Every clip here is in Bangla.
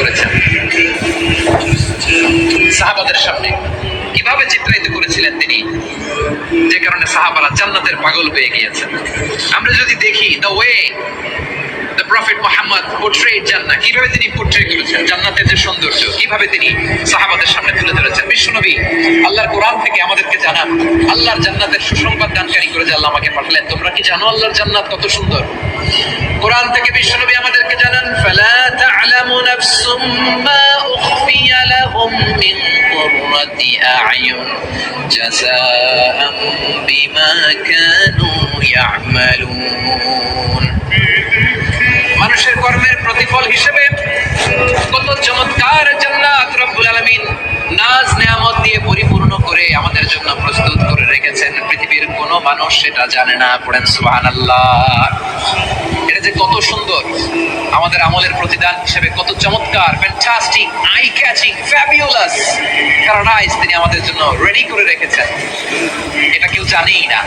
করেছেন সাহাবাদের সামনে, কিভাবে চিত্রায়িত করেছিলেন তিনি, যে কারণে সাহাবারা জান্নাতের পাগল হয়ে গিয়েছেন। আমরা যদি দেখি the way the prophet Muhammad portrait জান্নাত, কিভাবে তিনি পোর্ট্রে করেছেন জান্নাতের যে সৌন্দর্য, কিভাবে তিনি সাহাবাদের সামনে তুলে ধরেছেন। বিশ্বনবী আল্লাহর কোরআন থেকে আমাদেরকে জানান, আল্লাহর জান্নাতের সুসংবাদ দানকারী করে যে আল্লাহ আমাকে পাঠালেন, তোমরা কি জানো আল্লাহর জান্নাত কত সুন্দর? কোরআন থেকে বিশ্বনবী আমাদেরকে জানান, ফালা তা'লামু নাফসুম মা উখফিয়া লাহুম মিন কুররাতি আ'য়ুন জাযাআন বিমা কানু ইয়া'মালুন। মানুষের কর্মের প্রতিফল হিসেবে কত চমৎকার জান্নাত রব্বুল আলামিন নাজ নেয়ামত দিয়ে পরিপূর্ণ করে আমাদের জন্য প্রস্তুত করে রেখেছেন। পৃথিবীর কোনো মানুষ সেটা জানে না। পড়েন সুবহানাল্লাহ। এটা যে কত সুন্দর, আমাদের আমলের প্রতিদান হিসেবে কত চমৎকার, fantastic, eye catching, fabulous paradise তিনি আমাদের জন্য রেডি করে রেখেছেন। এটা কেউ জানেই না,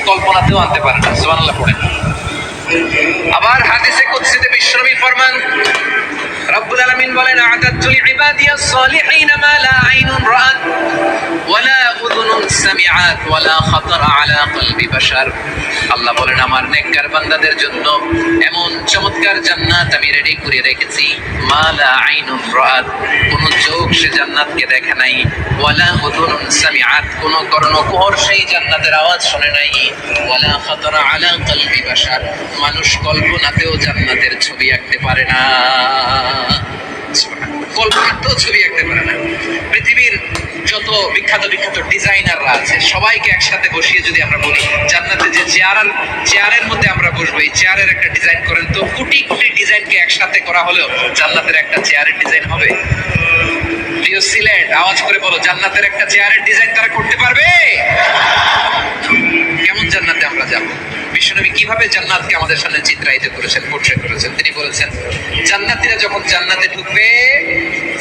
কল্পনাতেও আনতে পারে না। সুবহানাল্লাহ পড়েন। আবার হাদিসে কুদসিতে বিশ্বনবী ফরমান, রব্বুল আলামিন বলেন, আ'দাতু লিইবাদিয়াস সালিহিনা মা লা আইনুন রাআত ওয়ালা উযুনুন সামিআত ওয়ালা খাতারা আলা কলবি বাশার। আল্লাহ বলেন, আমার নেককার বান্দাদের জন্য এমন চমৎকার জান্নাত আমি রেডি করে রেখেছি, মা লা আইনুন রাআত, কোন চোখ সে জান্নাতকে দেখে নাই, ওয়ালা উযুনুন সামিআত, কোন কর্ণকুহর সেই জান্নাতের আওয়াজ শুনে নাই, ওয়ালা খাতারা আলা কলবি বাশার, মানুষ কল্পনাতেও জান্নাতের ছবি আঁকতে পারে না। কল্পনাতেও ছবি আঁকতে পারে না। পৃথিবীর যত বিখ্যাত বিখ্যাত ডিজাইনাররা আছে সবাইকে একসাথে বসিয়ে যদি আমরা বলি জান্নাতে যে চেয়ারের মধ্যে আমরা বসবো, এই চেয়ারের একটা ডিজাইন করেন তো, কোটি কোটি ডিজাইনকে একসাথে করা হলেও জান্নাতের একটা চেয়ারের ডিজাইন হবে? প্রিয় সিলেট, আওয়াজ করে বলো, জান্নাতের একটা চেয়ারের ডিজাইন তারা করতে পারবে? কেমন জান্নাতে আমরা যাব? বিশ্বনবী কিভাবে জান্নাতকে আমাদের সামনে চিত্রায়িত করেছেন, পোর্ট্রে করেছেন। তিনি বলেছেন, জান্নাতীরা যখন জান্নাতে ঢুকবে,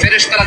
ফেরেশতারা